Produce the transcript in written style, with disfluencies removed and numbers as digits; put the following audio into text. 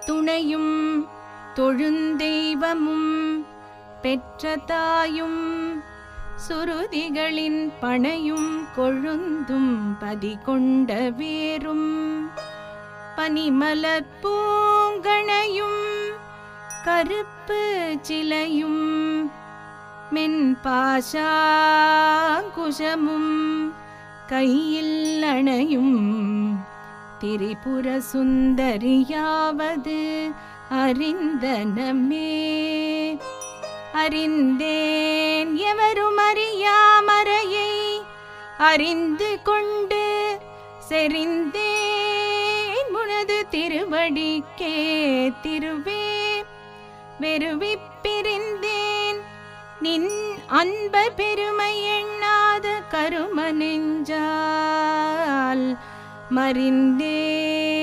துணையும் தொழுந்தெய்வமும் பெற்ற தாயும் சுருதிகளின் பனையும் கொழுந்தும் பதிகொண்ட வேரும் பனிமலர் பூங்கணையும் கருப்பு சிலையும் மென்பாசாங்குஷமும் கையில் அணையும் திரிபுர சுந்தரியாவது அறிந்தனமே. அறிந்தேன் எவரும் அறியாமறையை அறிந்து கொண்டு செறிந்தேன் உனது திருவடிக்கே திருவே. வெறுவிப்பிரிந்தேன் நின் அன்பர் பெருமை எண்ணாத கரும நெஞ்சால் மறிந்தேன்